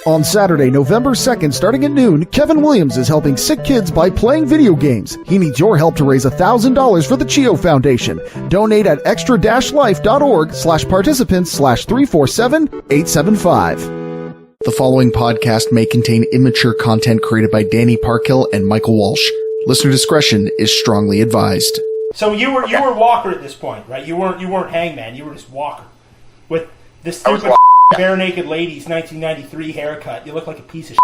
On Saturday, November 2nd, starting at noon, Kevin Williams is helping sick kids by playing video games. He needs your help to raise $1,000 for the CHIO Foundation. Donate at extra-life.org/participants/347875. The following podcast may contain immature content created by Danny Parkhill and Michael Walsh. Listener discretion is strongly advised. So you were Walker at this point, right? You weren't Hangman. You were just Walker with this stupid bare naked lady's 1993 haircut. You look like a piece of shit,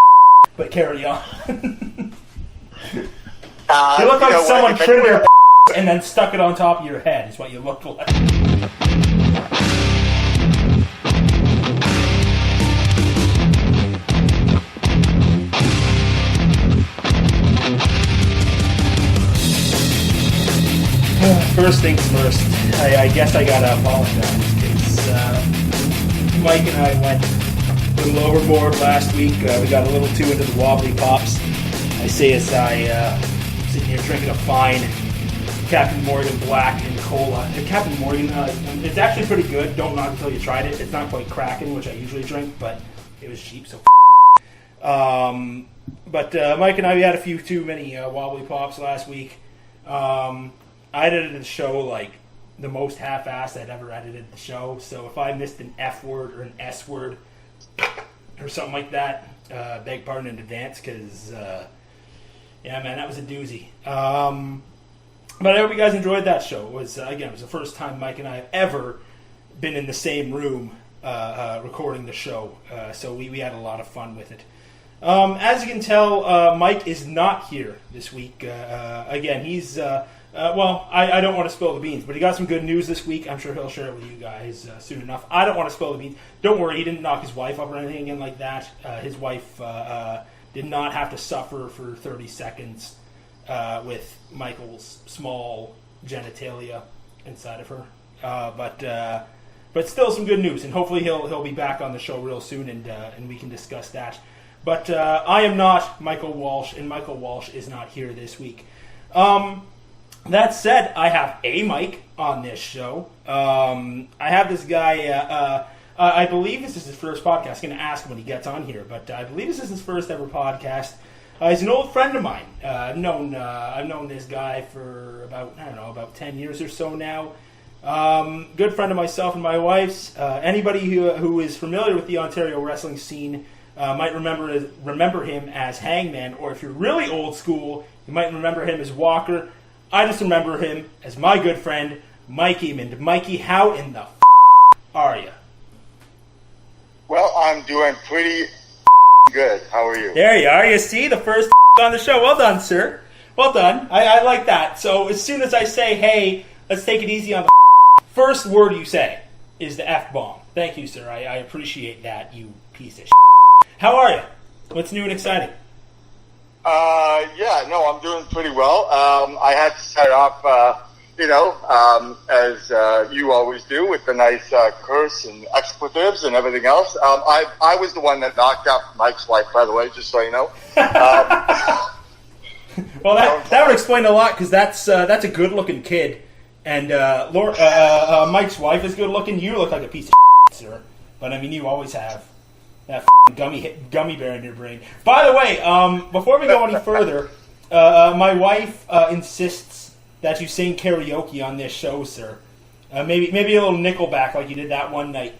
but carry on. You look like someone trimmed your and then stuck it on top of your head. Is what you look like. First things first, I guess I gotta apologize because Mike and I went a little overboard last week. We got a little too into the wobbly pops. I say as I sitting here drinking a fine Captain Morgan Black and Cola. And Captain Morgan, it's actually pretty good. Don't knock until you tried it. It's not quite Kraken, which I usually drink, but it was cheap, so But Mike and I, we had a few too many wobbly pops last week. I edited the show like the most half-assed I'd ever edited the show. So if I missed an F word or an S word or something like that, beg pardon in advance because, yeah, man, that was a doozy. But I hope you guys enjoyed that show. It was, again, it was the first time Mike and I have ever been in the same room recording the show. So we had a lot of fun with it. As you can tell, Mike is not here this week. Again, he's... well, I don't want to spill the beans, but he got some good news this week. I'm sure he'll share it with you guys soon enough. I don't want to spill the beans. Don't worry, he didn't knock his wife up or anything again like that. His wife did not have to suffer for 30 seconds with Michael's small genitalia inside of her. But still some good news, and hopefully he'll be back on the show real soon, and we can discuss that. But I am not Michael Walsh, and Michael Walsh is not here this week. That said, I have a Mike on this show. I have this guy, I believe this is his first podcast. I'm going to ask him when he gets on here, but I believe this is his first ever podcast. He's an old friend of mine. I've known this guy for about 10 years or so now. Good friend of myself and my wife's. Anybody who is familiar with the Ontario wrestling scene might remember him as Hangman, or if you're really old school, you might remember him as Walker. I just remember him as my good friend, Mikey. And Mikey, how in the are you? Well, I'm doing pretty good. How are you? There you are. You see, the first on the show. Well done, sir. Well done. I like that. So as soon as I say, hey, let's take it easy on the first word you say is the F-bomb. Thank you, sir. I appreciate that, you piece of shit. How are you? What's new and exciting? Yeah, no, I'm doing pretty well. I had to start off, as you always do, with the nice curse and expletives and everything else. I was the one that knocked out Mike's wife, by the way, just so you know. Well, that would explain a lot, because that's a good-looking kid, and Mike's wife is good-looking. You look like a piece of shit, sir. But, I mean, you always have that gummy bear in your brain. By the way, before we go any further, my wife insists that you sing karaoke on this show, sir. Maybe a little Nickelback like you did that one night.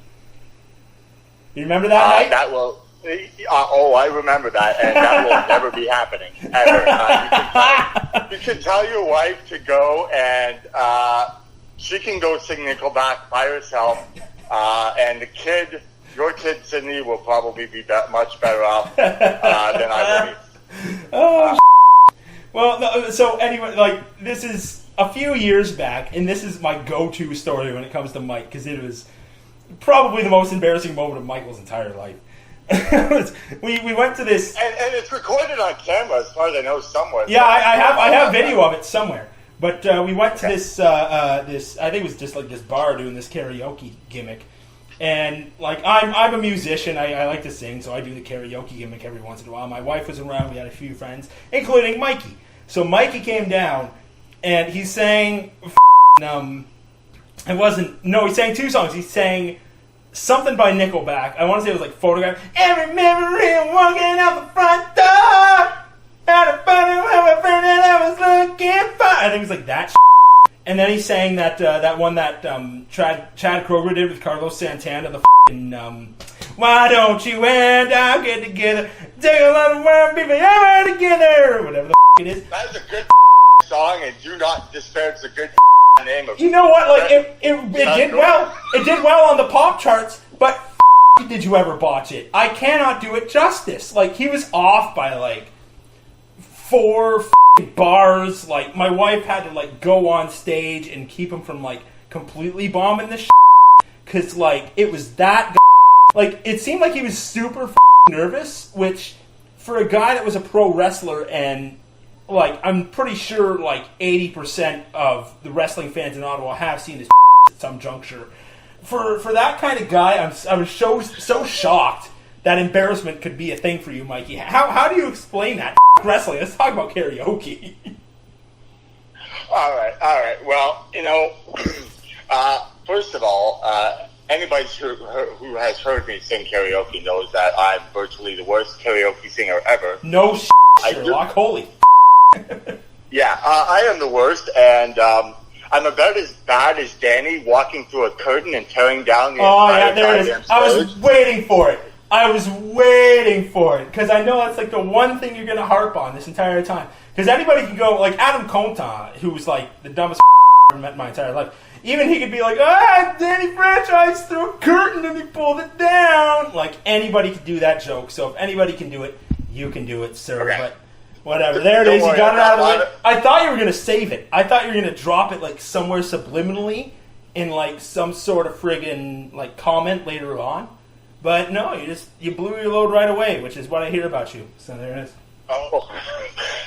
You remember that night? That will. I remember that, and that will never be happening ever. You can tell your wife to go, and she can go sing Nickelback by herself, and the kid. Your kid, Sydney, will probably be much better off than I will be. Well, no, so anyway, this is a few years back, and this is my go-to story when it comes to Mike, because it was probably the most embarrassing moment of Michael's entire life. we went to this... And it's recorded on camera, as far as I know, somewhere. Yeah, I have video of it somewhere. But we went to this, I think it was just like this bar doing this karaoke gimmick. And, I'm a musician. I like to sing, so I do the karaoke gimmick every once in a while. My wife was around. We had a few friends, including Mikey. So Mikey came down, and he sang, he sang two songs. He sang something by Nickelback. I want to say it was like Photograph. And remember him walking out the front door. Had a funny when I was looking for. I think it was like that. And then he sang that one that Chad Kroeger did with Carlos Santana. The why don't you and I get together? Take a lot of work, be forever together. Whatever the it is. That is a good song, and do not disparage the good name of. You know what? Like it did well. It did well on the pop charts, but did you ever botch it? I cannot do it justice. Like he was off by like 4 bars. Like my wife had to like go on stage and keep him from like completely bombing this because like it was that. Like it seemed like he was super nervous, which for a guy that was a pro wrestler and. Like, I'm pretty sure, like, 80% of the wrestling fans in Ottawa have seen this at some juncture. For that kind of guy, I was so shocked that embarrassment could be a thing for you, Mikey. How do you explain that? Wrestling, let's talk about karaoke. All right. Well, first of all, anybody who has heard me sing karaoke knows that I'm virtually the worst karaoke singer ever. No Sherlock, holy Yeah, I am the worst, and I'm about as bad as Danny walking through a curtain and tearing down the entire there it is. I was waiting for it. Because I know that's like the one thing you're going to harp on this entire time. Because anybody can go, like Adam Conta, who's like the dumbest I've ever met in my entire life. Even he could be like, Danny Franchise threw a curtain and he pulled it down. Like anybody could do that joke. So if anybody can do it, you can do it, sir. Okay. But whatever. There it is. You got it out of the way. I thought you were going to save it. I thought you were going to drop it like somewhere subliminally in like some sort of friggin' like comment later on. But no, you blew your load right away, which is what I hear about you. So there it is. Oh,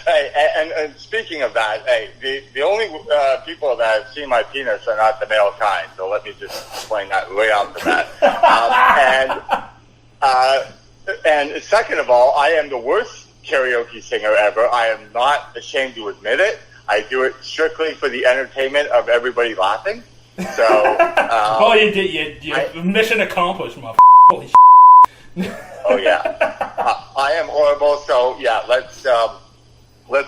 hey, and speaking of that, hey, the only people that have seen my penis are not the male kind. So let me just explain that right off the bat. And second of all, I am the worst karaoke singer ever. I am not ashamed to admit it. I do it strictly for the entertainment of everybody laughing. So, well, you did. Mission accomplished, motherfucker. Holy shit. Oh yeah, I am horrible. So yeah, let's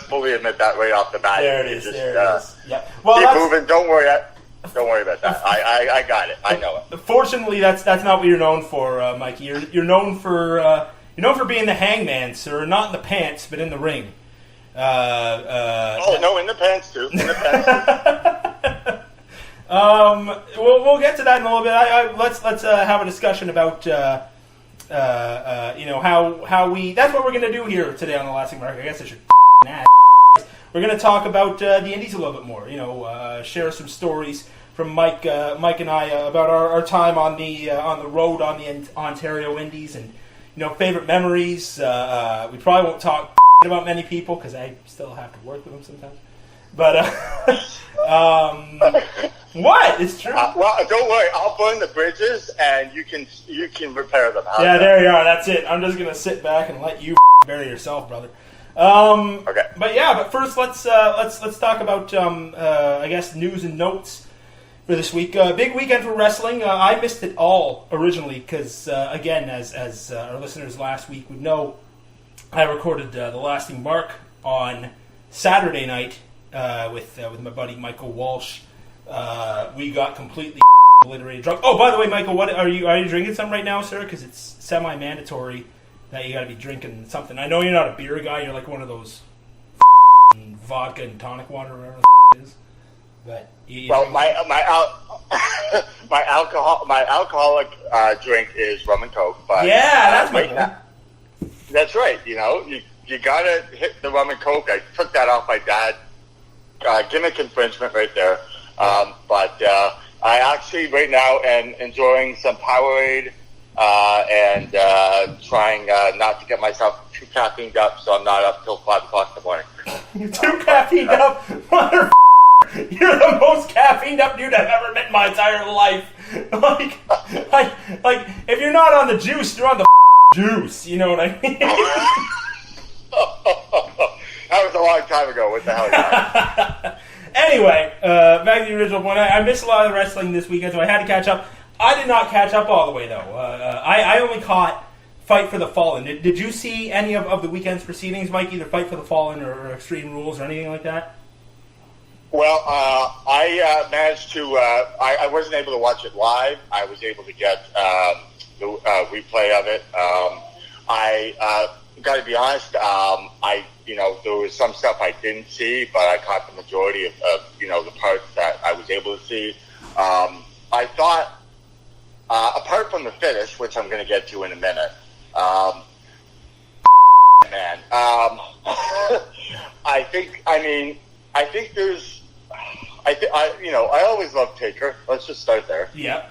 fully admit that right off the bat. There it is. Just, there it is. Yeah. Well, keep moving. Don't worry about that. I got it. I know it. Fortunately, that's not what you're known for, Mikey. You're known for being the hangman, sir. Not in the pants, but in the ring. No, in the pants too. In the pants too. We'll get to that in a little bit. Let's have a discussion about how we. That's what we're going to do here today on the Lasting Mark. I guess I should. We're going to talk about the Indies a little bit more. Share some stories from Mike and I about our time on the road on the Ontario Indies and favorite memories. We probably won't talk about many people because I still have to work with them sometimes. But what? It's true. Well, don't worry. I'll burn the bridges, and you can repair them. Yeah, there you are. That's it. I'm just gonna sit back and let you bury yourself, brother. Okay. But first let's talk about I guess news and notes for this week. Big weekend for wrestling. I missed it all originally because again, as our listeners last week would know, I recorded the Lasting Mark on Saturday night. With my buddy Michael Walsh. We got completely obliterated drunk. Oh, by the way, Michael, what are you drinking some right now, sir? Because it's semi-mandatory that you got to be drinking something. I know you're not a beer guy. You're like one of those vodka and tonic water, whatever the it is. But my alcoholic drink is rum and coke. But yeah, that's my one. That's right. You gotta hit the rum and coke. I took that off my dad. Gimmick infringement right there. But I actually right now am enjoying some Powerade and trying not to get myself too caffeined up so I'm not up till 5 o'clock in the morning. You're too caffeined up? Motherfucker. You're the most caffeined up dude I've ever met in my entire life. Like if you're not on the juice, you're on the juice. You know what I mean? That was a long time ago. What the hell is that? Anyway, back to the original point. I missed a lot of the wrestling this weekend, so I had to catch up. I did not catch up all the way, though. I only caught Fight for the Fallen. Did you see any of the weekend's proceedings, Mike? Either Fight for the Fallen or Extreme Rules or anything like that? Well, I managed to. I wasn't able to watch it live. I was able to get the replay of it. I got to be honest. There was some stuff I didn't see, but I caught the majority of the parts that I was able to see. I thought, apart from the finish, which I'm going to get to in a minute. Man, I think there's. I always love Taker. Let's just start there. Yeah.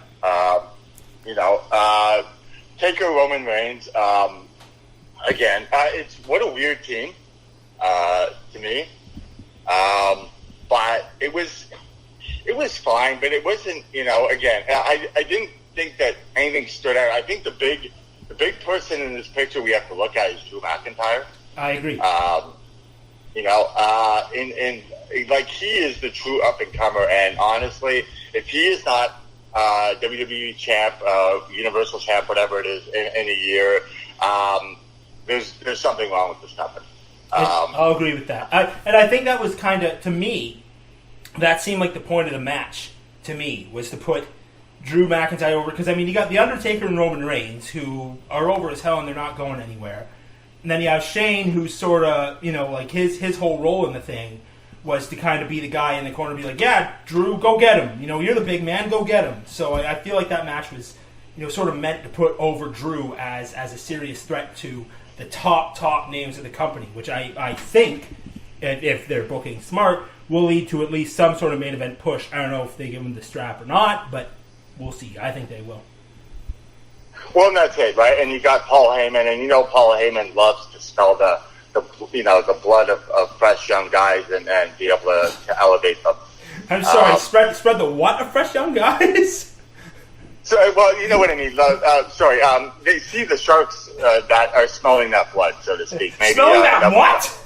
Taker, Roman Reigns. Again, it's what a weird team to me. But it was fine, but it wasn't. Again, I didn't think that anything stood out. I think the big person in this picture we have to look at is Drew McIntyre. I agree. He is the true up and comer, and honestly, if he is not WWE champ, Universal champ, whatever it is, in a year, there's something wrong with this company. I'll agree with that. I think that was kind of, to me, that seemed like the point of the match. To me, was to put Drew McIntyre over, because you got The Undertaker and Roman Reigns, who are over as hell and they're not going anywhere. And then you have Shane, who's sort of, his whole role in the thing was to kind of be the guy in the corner and be like, yeah, Drew, go get him. You're the big man, go get him. So I feel like that match was, sort of meant to put over Drew as a serious threat to the top names of the company, which I think, if they're booking smart, will lead to at least some sort of main event push. I don't know if they give him the strap or not, but we'll see. I think they will. Well, and that's it, right? And you got Paul Heyman, and Paul Heyman loves to smell the blood of fresh young guys and be able to elevate them. I'm sorry, spread the what of fresh young guys? So, well, you know what I mean. They see the sharks that are smelling that blood, so to speak. Maybe smelling that what?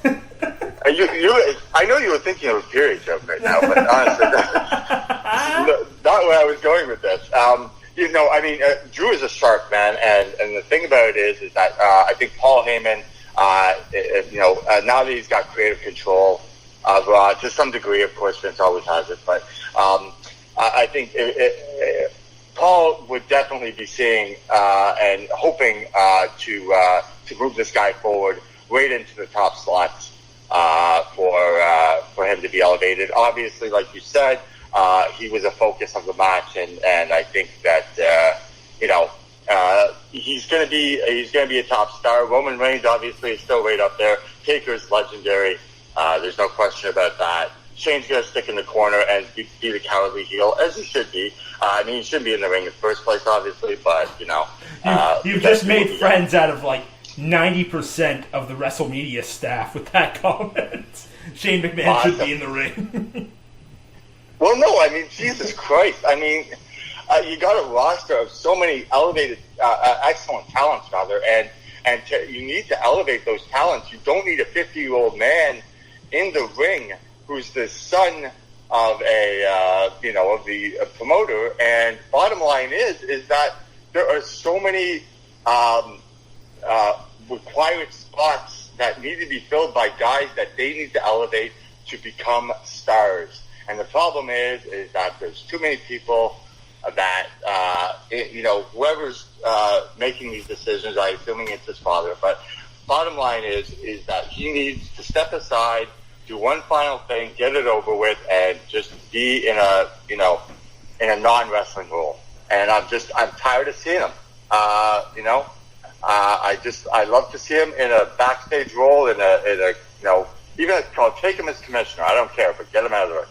I know you were thinking of a period joke right now, but honestly, that's not where I was going with this. Drew is a shark, man, and the thing about it is that I think Paul Heyman, now that he's got creative control of to some degree, of course, Vince always has it, but I think Paul would definitely be seeing and hoping to move this guy forward right into the top slots for him to be elevated. Obviously, like you said, he was a focus of the match, and I think that he's going to be a top star. Roman Reigns obviously is still right up there. Taker's legendary. There's no question about that. Shane's going to stick in the corner and be the cowardly heel, as he should be. He shouldn't be in the ring in the first place, obviously, but you've just made friends out of 90% of the WrestleMedia staff with that comment. Shane McMahon should be in the ring. Well, no, Jesus Christ. You got a roster of so many elevated, excellent talents, rather, and you need to elevate those talents. You don't need a 50-year-old man in the ring who's the son of of the promoter. And bottom line is that there are so many required spots that need to be filled by guys that they need to elevate to become stars. And the problem is that there's too many people that, whoever's making these decisions, I'm assuming it's his father, but bottom line is that he needs to step aside, do one final thing, get it over with, and just be in a non-wrestling role. And I'm tired of seeing him. I love to see him in a backstage role, even take him as commissioner. I don't care, but get him out of the ring.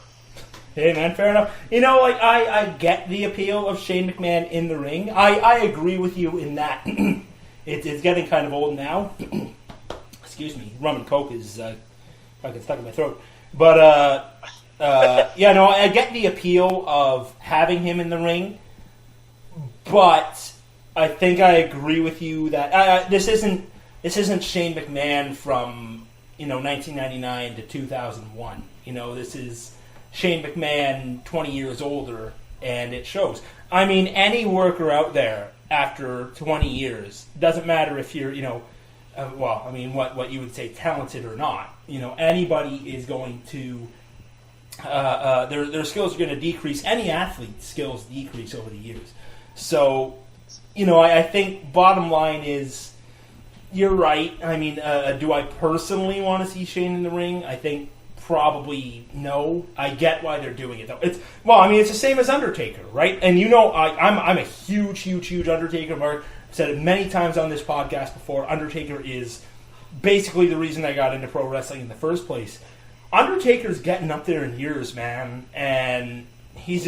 Hey, man, fair enough. I get the appeal of Shane McMahon in the ring. I agree with you in that it's getting kind of old now. Excuse me. Rum and Coke is fucking stuck in my throat. But, I get the appeal of having him in the ring. But I think I agree with you that this isn't Shane McMahon from 1999 to 2001. This is Shane McMahon 20 years older and it shows. I mean, any worker out there after 20 years, doesn't matter if you're, what you would say talented or not. Anybody is going to, their skills are going to decrease. Any athlete's skills decrease over the years. So, I think bottom line is, you're right. I mean, do I personally want to see Shane in the ring? I think probably no. I get why they're doing it though. It's the same as Undertaker, right? And I'm a huge Undertaker mark. I've said it many times on this podcast before. Undertaker is basically the reason I got into pro wrestling in the first place. Undertaker's getting up there in years, man, and he's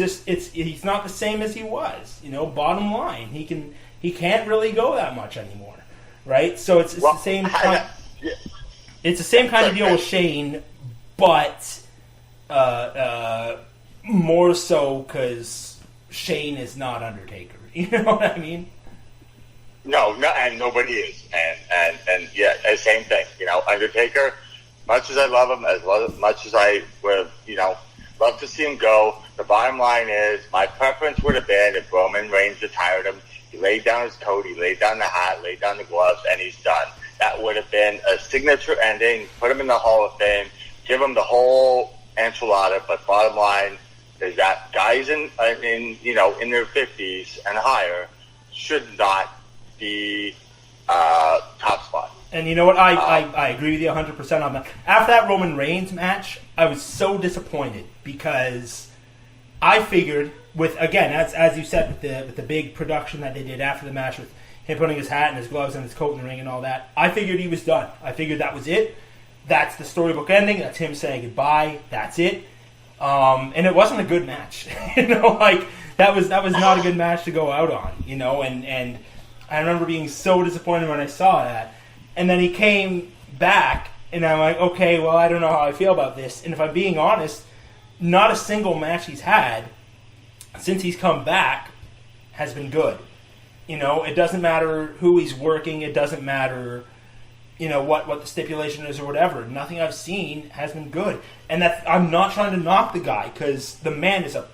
not the same as he was. Bottom line, he can't really go that much anymore, right? So it's the same kind. It's the same kind of deal with Shane. But more so because Shane is not Undertaker. You know what I mean? No, and nobody is. And yeah, same thing. Undertaker, much as I love him, as much as I would, love to see him go, the bottom line is my preference would have been if Roman Reigns retired him, he laid down his coat, he laid down the hat, laid down the gloves, and he's done. That would have been a signature ending, put him in the Hall of Fame, give them the whole enchilada, but bottom line is that guys in their 50s and higher should not be top spot. And you know what? I agree with you 100% on that. After that Roman Reigns match, I was so disappointed because I figured as you said with the big production that they did after the match with him putting his hat and his gloves and his coat in the ring and all that, I figured he was done. I figured that was it. That's the storybook ending. That's him saying goodbye. That's it. And it wasn't a good match. That was not a good match to go out on. And I remember being so disappointed when I saw that. And then he came back, and I'm like, okay, well, I don't know how I feel about this. And if I'm being honest, not a single match he's had since he's come back has been good. It doesn't matter who he's working. It doesn't matter. What the stipulation is or whatever. Nothing I've seen has been good. And I'm not trying to knock the guy, because the man is a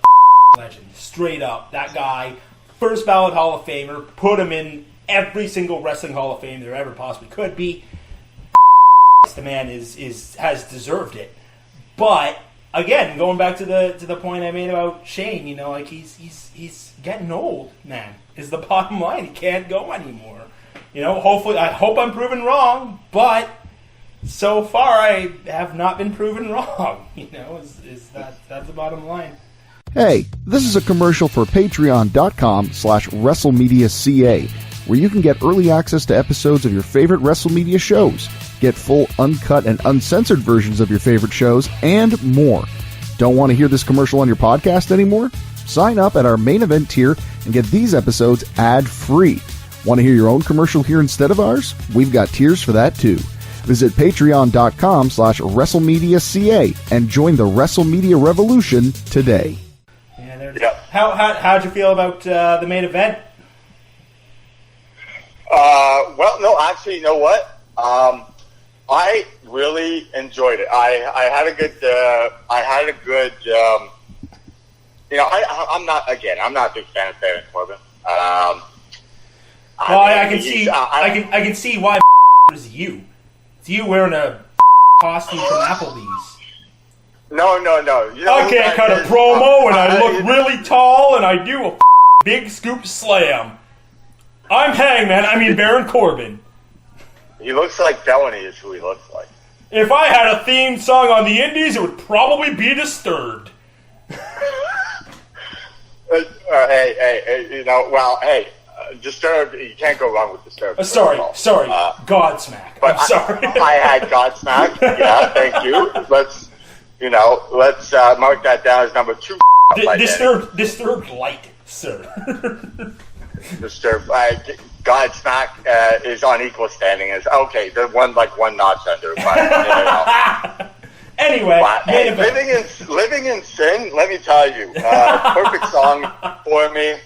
legend. Straight up. That guy, first ballot Hall of Famer, put him in every single wrestling Hall of Fame there ever possibly could be. The man has deserved it. But, again, going back to the point I made about Shane, he's getting old, man, is the bottom line. He can't go anymore. Hopefully, I hope I'm proven wrong, but so far I have not been proven wrong. That's the bottom line. Hey, this is a commercial for patreon.com/WrestleMedia.ca, where you can get early access to episodes of your favorite WrestleMedia shows, get full uncut and uncensored versions of your favorite shows, and more. Don't want to hear this commercial on your podcast anymore? Sign up at our main event tier and get these episodes ad-free. Want to hear your own commercial here instead of ours? We've got tiers for that too. Visit patreon.com/WrestleMedia.ca and join the WrestleMedia revolution today. Yeah. How'd you feel about the main event? Well, no, actually, you know what? I really enjoyed it. I had a good. I'm not a big fan of Baron Corbin. I can see why it's you. It's you wearing a costume from Applebee's. No. Okay, I cut a promo and I look really tall and I do a big scoop slam. I'm Baron Corbin. He looks like Bellany is who he looks like. If I had a theme song on the Indies, it would probably be Disturbed. Disturbed, you can't go wrong with Disturbed. Sorry, Godsmack. But I'm sorry. I had Godsmack. Yeah, thank you. Let's mark that down as number 2. Disturbed light, sir. Disturbed. Godsmack is on equal standing as the one notch under. But, Anyway, living in sin. Let me tell you, perfect song for me,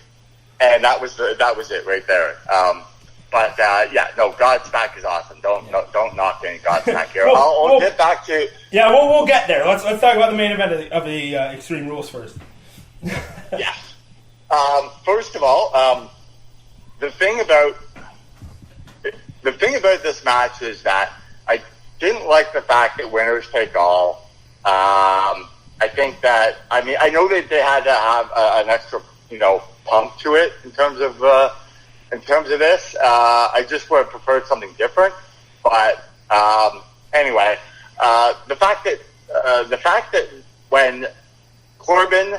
and that was it right there. Godsmack is awesome. Don't knock any Godsmack here. I'll get back to. Yeah, we'll get there. Let's talk about the main event of the Extreme Rules first. Yeah. First of all, the thing about this match is that I didn't like the fact that winners take all. I think that, I mean, I know that they had to have an extra, pump to it in terms of this. I just would have preferred something different. But anyway, the fact that when Corbin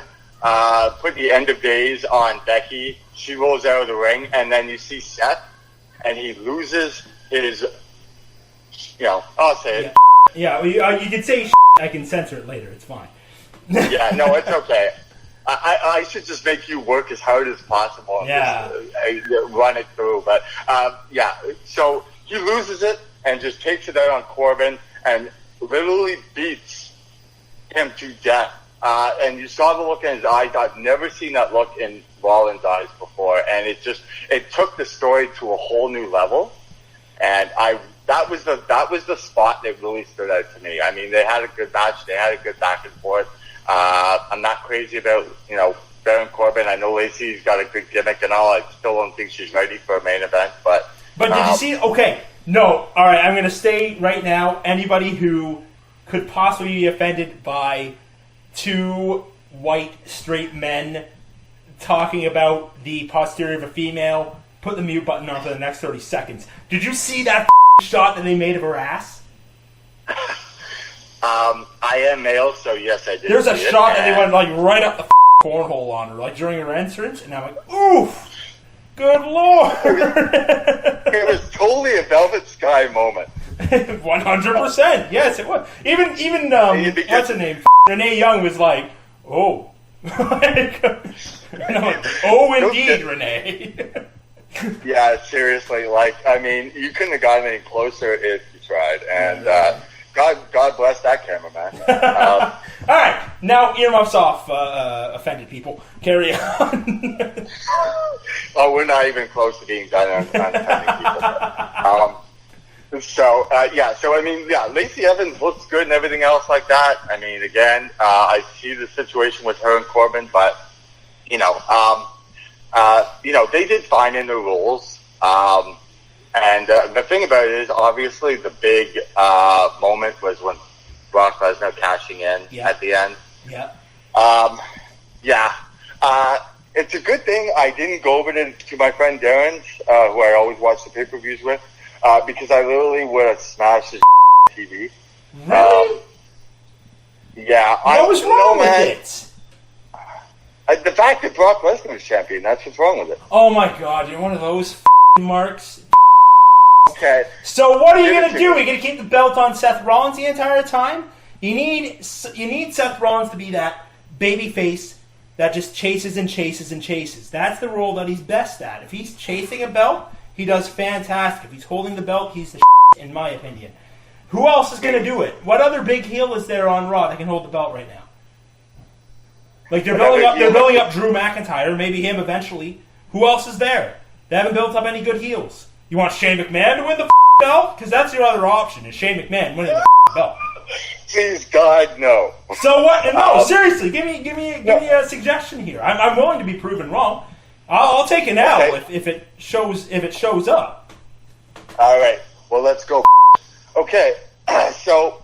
put the end of days on Becky, she rolls out of the ring, and then you see Seth, and he loses his, I'll say it. Yeah, you can say I can censor it later. It's fine. Yeah, no, it's okay. I should just make you work as hard as possible and just, run it through. But, so he loses it and just takes it out on Corbin and literally beats him to death. And you saw the look in his eyes. I've never seen that look in Rollins' eyes before. And it took the story to a whole new level. And that was the spot that really stood out to me. I mean, they had a good match. They had a good back and forth. I'm not crazy about, Baron Corbin. I know Lacey's got a good gimmick and all. I still don't think she's ready for a main event. But did you see? Okay. No. All right. I'm going to say right now, anybody who could possibly be offended by two white straight men talking about the posterior of a female, put the mute button on for the next 30 seconds. Did you see that shot that they made of her ass? I am male, so yes, I did. There's a shot that they went right up the cornhole on her, during her entrance, and I'm like, oof, good lord. It was totally a Velvet Sky moment. 100%. Yes, it was. Even what's her name? Renee Young was like, oh. Oh, indeed, Renee. Yeah, seriously. I mean, you couldn't have gotten any closer if you tried. And God bless that cameraman. All right, now earmuffs off, offended people. Carry on. Oh, we're not even close to being done on offending people. So I mean, Lacey Evans looks good and everything else like that. I mean, again, I see the situation with her and Corbin, but, they did fine in their roles. And the thing about it is, obviously, the big moment was when Brock Lesnar cashing in at the end. Yeah. It's a good thing I didn't go over to my friend Darren's, who I always watch the pay-per-views with, because I literally would have smashed his TV. Really? Yeah. What was wrong with it? The fact that Brock Lesnar was champion, that's what's wrong with it. Oh my God, you're one of those marks. Okay. So what are you going to do? Are you going to keep the belt on Seth Rollins the entire time? You need Seth Rollins to be that baby face that just chases and chases and chases. That's the role that he's best at. If he's chasing a belt, he does fantastic. If he's holding the belt, he's the in my opinion. Who else is going to do it? What other big heel is there on Raw that can hold the belt right now? They're building up Drew McIntyre, maybe him eventually. Who else is there? They haven't built up any good heels. You want Shane McMahon to win the belt? Because that's your other option, is Shane McMahon winning the belt. Please, God, no. So what? No, seriously, give me a suggestion here. I'm willing to be proven wrong. I'll take an L if it shows up. All right. Well, let's go. Okay. So,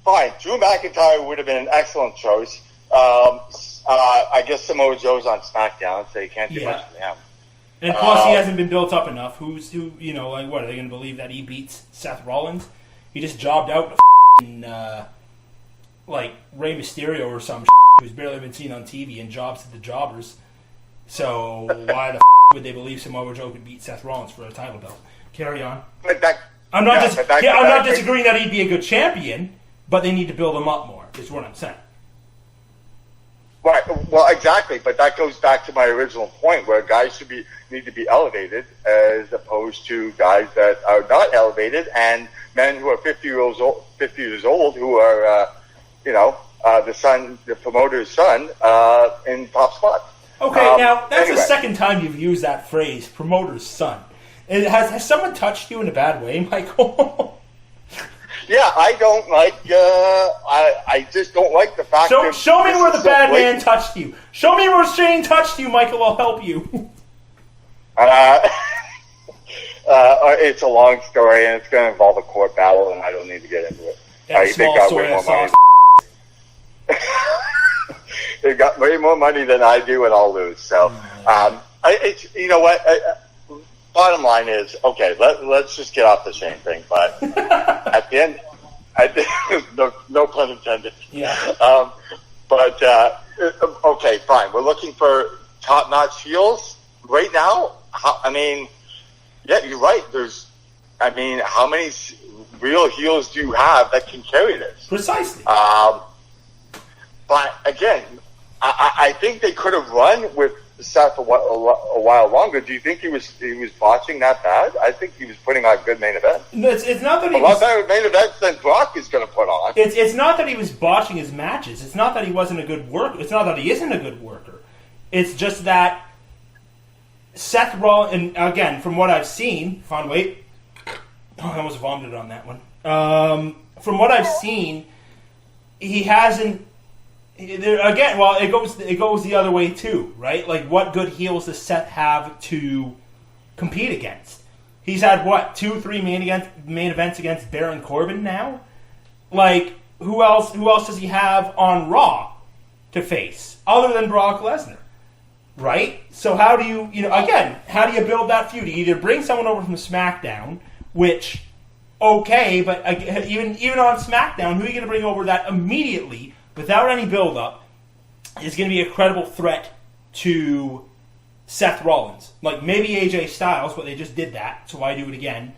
fine. Drew McIntyre would have been an excellent choice. I guess Samoa Joe's on SmackDown, so you can't do much for him. And plus, he hasn't been built up enough. What are they going to believe that he beats Seth Rollins? He just jobbed out to Rey Mysterio or some who's barely been seen on TV and jobs to the jobbers. So why the would they believe Samoa Joe could beat Seth Rollins for a title belt? Carry on. I'm not disagreeing that he'd be a good champion, but they need to build him up more, is what I'm saying. Right. Well, exactly. But that goes back to my original point, where guys need to be elevated as opposed to guys that are not elevated, and men who are 50 years old who are, the promoter's son, in top spots. Okay, now that's the second time you've used that phrase, promoter's son. Has someone touched you in a bad way, Michael? Yeah, I don't like. I just don't like the fact. Show me where the bad man touched you. Show me where Shane touched you, Michael. I'll help you. It's a long story, and it's going to involve a court battle, and I don't need to get into it. They got way more money. They got way more money than I do, and I'll lose. So, you know what? Bottom line is, okay, let's just get off the Shane thing. But at the end, no pun intended. Yeah. Okay, fine. We're looking for top-notch heels right now. Yeah, you're right. How many real heels do you have that can carry this? Precisely. But again, I think they could have run with Seth a while longer. Do you think he was botching that bad? I think he was putting on good main events. It's not that he a lot better main events than Brock is going to put on. It's not that he was botching his matches. It's not that he wasn't a good worker. It's not that he isn't a good worker. It's just that Seth Rollins, and again, from what I've seen, I almost vomited on that one. From what I've seen, he hasn't. Again, well, it goes the other way too, right? Like, what good heels does Seth have to compete against? He's had 2-3 main events against Baron Corbin now. Like, who else does he have on Raw to face other than Brock Lesnar? Right? So how do you build that feud? You either bring someone over from SmackDown, which, okay, but even on SmackDown, who are you going to bring over that immediately, without any build-up, is going to be a credible threat to Seth Rollins? Like, maybe AJ Styles, but they just did that, so why do it again?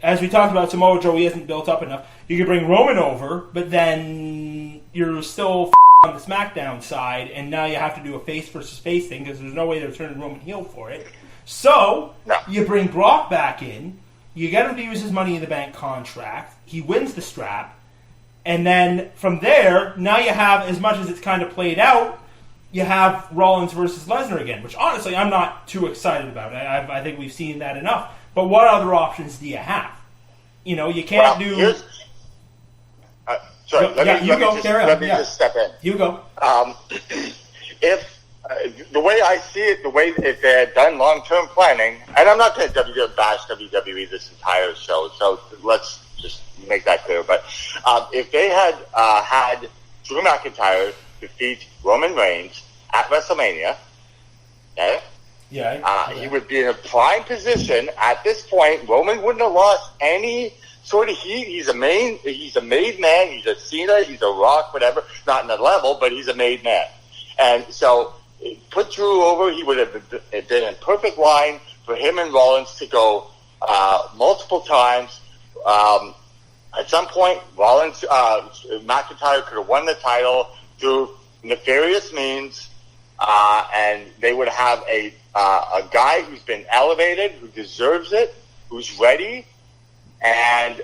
As we talked about, Samoa Joe, he isn't built up enough. You could bring Roman over, but then you're still on the SmackDown side, and now you have to do a face versus face thing because there's no way they're turning Roman heel for it. So, you bring Brock back in, you get him to use his Money in the Bank contract, he wins the strap, and then from there, now you have, as much as it's kind of played out, you have Rollins versus Lesnar again, which honestly I'm not too excited about. I think we've seen that enough. But what other options do you have? You know, you can't do... Let me just step in. You go. If the way I see it, if they had done long-term planning, and I'm not going to bash WWE this entire show, so let's just make that clear. But if they had had Drew McIntyre defeat Roman Reigns at WrestleMania, okay? He would be in a prime position at this point. Roman wouldn't have lost any sort of heat. He's a made man. He's a Cena. He's a Rock. Whatever. Not in that level, but he's a made man. And so, put Drew over. He would have been in perfect line for him and Rollins to go multiple times. At some point, McIntyre could have won the title through nefarious means, and they would have a guy who's been elevated, who deserves it, who's ready, and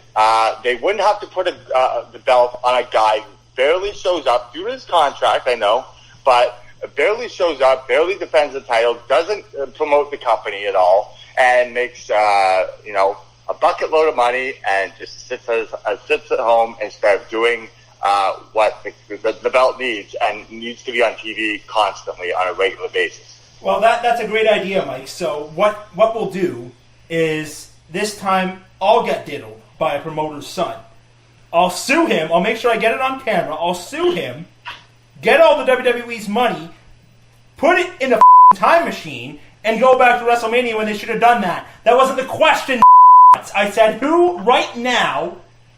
they wouldn't have to put the belt on a guy who barely shows up due to his contract, I know, but barely shows up, barely defends the title, doesn't promote the company at all, and makes a bucket load of money and just sits at home instead of doing what the belt needs and needs to be on TV constantly on a regular basis. Well, that's a great idea, Mike. So what we'll do is this time I'll get diddled by a promoter's son. I'll sue him. I'll make sure I get it on camera. I'll sue him, get all the WWE's money, put it in a time machine, and go back to WrestleMania when they should have done that. That wasn't the question. I said, who right now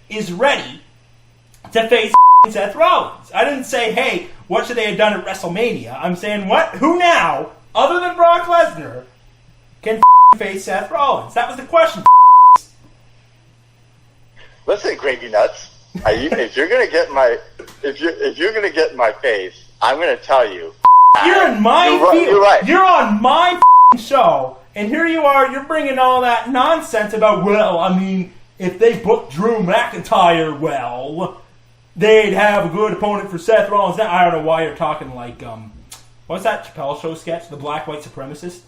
is ready to face Seth Rollins? I didn't say, hey, what should they have done at WrestleMania? I'm saying, who now, other than Brock Lesnar, can face Seth Rollins? That was the question. Listen, Gravy Nuts, if you're gonna get in my face, I'm gonna tell you. You're in my field. You're right. You're on my show, and here you are. You're bringing all that nonsense about. Well, I mean, if they booked Drew McIntyre, well, they'd have a good opponent for Seth Rollins. Now, I don't know why you're talking like what's that Chappelle Show sketch? The Black White Supremacist.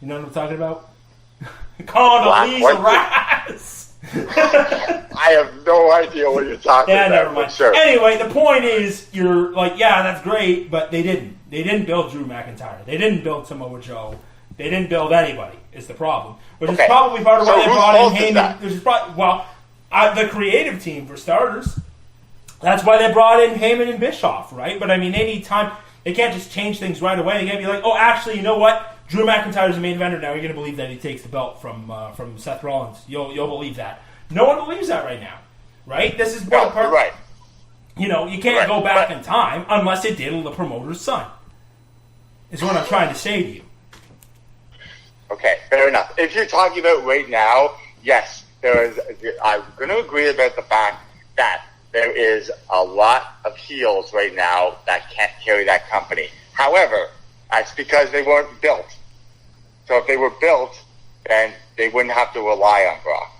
You know what I'm talking about? Condoleezza Rice. I have no idea what you're talking about. Never mind. Sure. Anyway, the point is, you're like, yeah, that's great, but they didn't. They didn't build Drew McIntyre. They didn't build Samoa Joe. They didn't build anybody, is the problem. Which is probably part of why they brought in Heyman. The creative team, for starters. That's why they brought in Heyman and Bischoff, right? But, I mean, any time, they can't just change things right away. They can't be like, oh, actually, you know what? Drew McIntyre's the main eventer now. You're going to believe that he takes the belt from Seth Rollins. You'll believe that. No one believes that right now, right? This is part. Right. You know, you can't go back in time unless it diddle the promoter's son. Is what I'm trying to say to you. Okay, fair enough. If you're talking about right now, yes, I'm going to agree about the fact that there is a lot of heels right now that can't carry that company. However, that's because they weren't built. So if they were built, then they wouldn't have to rely on Brock.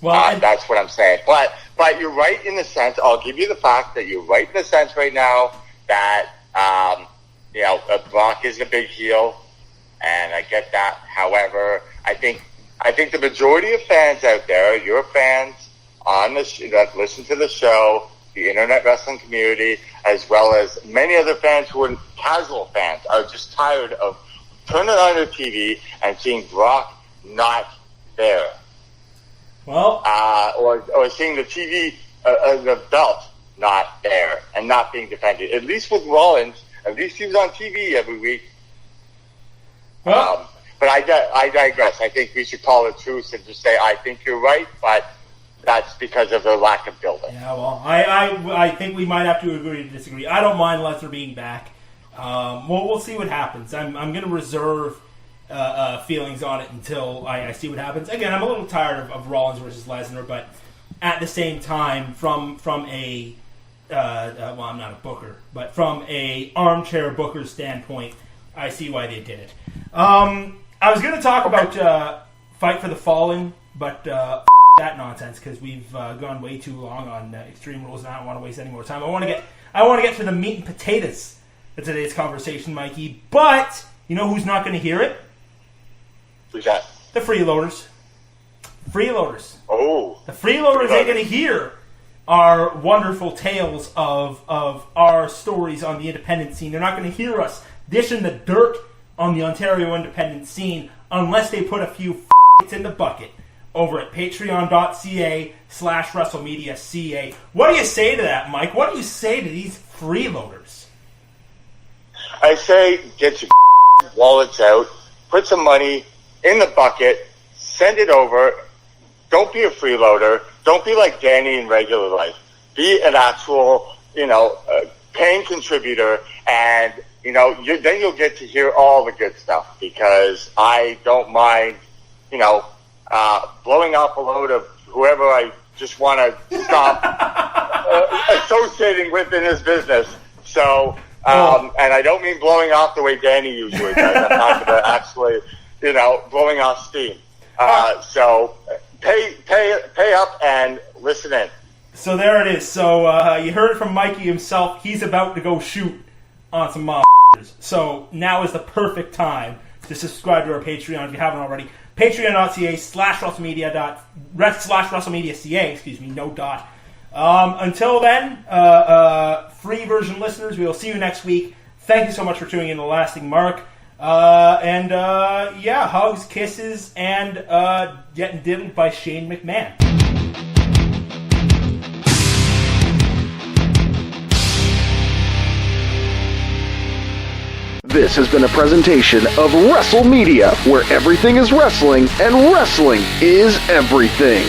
Well, that's what I'm saying. But you're right in the sense, I'll give you the fact that you're right in the sense right now that, Brock is a big heel, and I get that. However, I think the majority of fans out there, your fans on that listen to the show, the internet wrestling community, as well as many other fans who are casual fans, are just tired of turning on their TV and seeing Brock not there. Well, or seeing the TV, the belt not there and not being defended. At least with Rollins, at least he was on TV every week. Well, but I digress. I think we should call it truce and just say I think you're right, but that's because of their lack of building. Yeah, well, I think we might have to agree to disagree. I don't mind Lesnar being back. We'll see what happens. I'm going to reserve feelings on it until I see what happens. Again, I'm a little tired of Rollins versus Lesnar, but at the same time, from a I'm not a booker, but from a armchair booker standpoint, I see why they did it. I was going to talk about Fight for the Fallen, but that nonsense because we've gone way too long on Extreme Rules, and I don't want to waste any more time. I want to get to the meat and potatoes of today's conversation, Mikey. But you know who's not going to hear it? Who's that? The freeloaders. Freeloaders. Oh. The freeloaders ain't going to hear our wonderful tales of our stories on the independent scene. They're not going to hear us dishing the dirt on the Ontario independent scene unless they put a few in the bucket over at patreon.ca/WrestleMedia.ca. What do you say to that, Mike? What do you say to these freeloaders? I say get your wallets out, put some money in the bucket, send it over. Don't be a freeloader. Don't be like Danny in regular life. Be an actual, paying contributor, and then you'll get to hear all the good stuff because I don't mind, blowing up a load of whoever I just want to stop associating with in his business. So, and I don't mean blowing off the way Danny usually does. I'm talking about actually, blowing off steam. So pay up and listen in. So there it is. So you heard it from Mikey himself. He's about to go shoot on some motherfuckers. So now is the perfect time to subscribe to our Patreon if you haven't already. Patreon.ca/WrestleMedia.ca, excuse me, no dot. Until then, free version listeners, we will see you next week. Thank you so much for tuning in to Lasting Mark. Hugs, kisses, and getting diddled by Shane McMahon. This has been a presentation of WrestleMedia, where everything is wrestling and wrestling is everything.